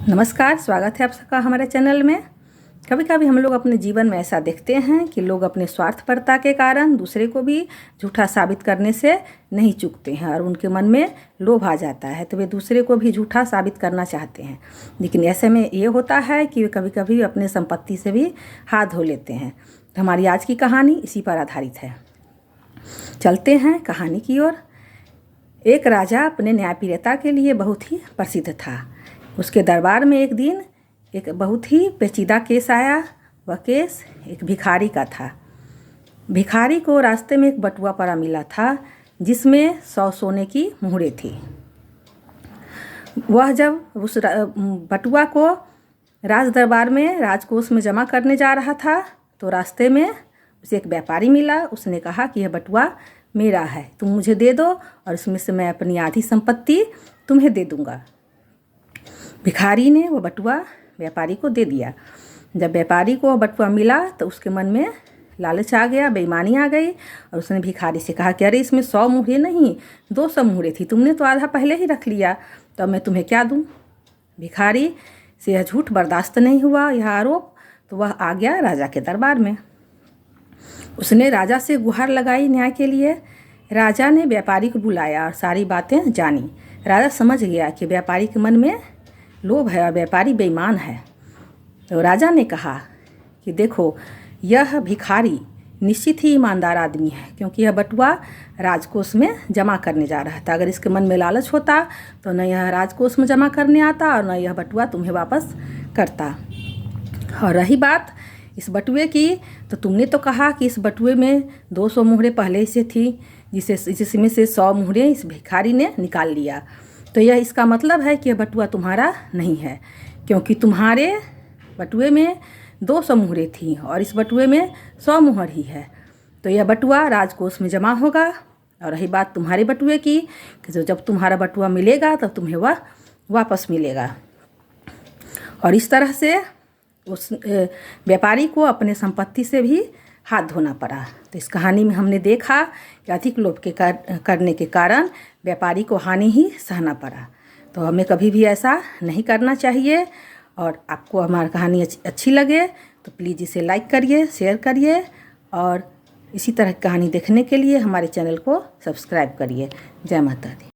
नमस्कार, स्वागत है आप सबका हमारे चैनल में। कभी कभी हम लोग अपने जीवन में ऐसा देखते हैं कि लोग अपने स्वार्थपरता के कारण दूसरे को भी झूठा साबित करने से नहीं चूकते हैं और उनके मन में लोभ आ जाता है तो वे दूसरे को भी झूठा साबित करना चाहते हैं। लेकिन ऐसे में ये होता है कि वे कभी कभी अपने संपत्ति से भी हाथ धो लेते हैं। तो हमारी आज की कहानी इसी पर आधारित है। चलते हैं कहानी की ओर। एक राजा अपने न्यायप्रियता के लिए बहुत ही प्रसिद्ध था। उसके दरबार में एक दिन एक बहुत ही पेचीदा केस आया। वह केस एक भिखारी का था। भिखारी को रास्ते में एक बटुआ पड़ा मिला था जिसमें 100 सोने की मुहरें थी। वह जब उस बटुआ को राज दरबार में राजकोष में जमा करने जा रहा था तो रास्ते में उसे एक व्यापारी मिला। उसने कहा कि यह बटुआ मेरा है, तुम मुझे दे दो और इसमें से मैं अपनी आधी संपत्ति तुम्हें दे दूँगा। भिखारी ने वह बटुआ व्यापारी को दे दिया। जब व्यापारी को वह बटुआ मिला तो उसके मन में लालच आ गया, बेईमानी आ गई और उसने भिखारी से कहा कि अरे इसमें 100 मुहरें नहीं 200 मुहरें थी, तुमने तो आधा पहले ही रख लिया, तो मैं तुम्हें क्या दूँ। भिखारी से यह झूठ बर्दाश्त नहीं हुआ, यह आरोप, तो वह आ गया राजा के दरबार में। उसने राजा से गुहार लगाई न्याय के लिए। राजा ने व्यापारी को बुलाया और सारी बातें जानी। राजा समझ गया कि व्यापारी के मन में लोभ है और व्यापारी बेईमान है। तो राजा ने कहा कि देखो, यह भिखारी निश्चित ही ईमानदार आदमी है, क्योंकि यह बटुआ राजकोष में जमा करने जा रहा था। अगर इसके मन में लालच होता तो न यह राजकोष में जमा करने आता और न यह बटुआ तुम्हें वापस करता। और रही बात इस बटुए की, तो तुमने तो कहा कि इस बटुए में 200 मुहरें पहले से थी, जिसमें से 100 मुहरें इस भिखारी ने निकाल लिया। तो यह इसका मतलब है कि यह बटुआ तुम्हारा नहीं है, क्योंकि तुम्हारे बटुए में 200 मुहरें थी और इस बटुए में 100 मुहर ही है। तो यह बटुआ राजकोष में जमा होगा। और रही बात तुम्हारे बटुए की, कि तो जब तुम्हारा बटुआ मिलेगा तब तुम्हें वह वापस मिलेगा। और इस तरह से उस व्यापारी को अपने संपत्ति से भी हाथ धोना पड़ा। तो इस कहानी में हमने देखा कि अधिक लोभ के करने के कारण व्यापारी को हानि ही सहना पड़ा। तो हमें कभी भी ऐसा नहीं करना चाहिए। और आपको हमारी कहानी अच्छी लगे तो प्लीज़ इसे लाइक करिए, शेयर करिए और इसी तरह की कहानी देखने के लिए हमारे चैनल को सब्सक्राइब करिए। जय माता दी।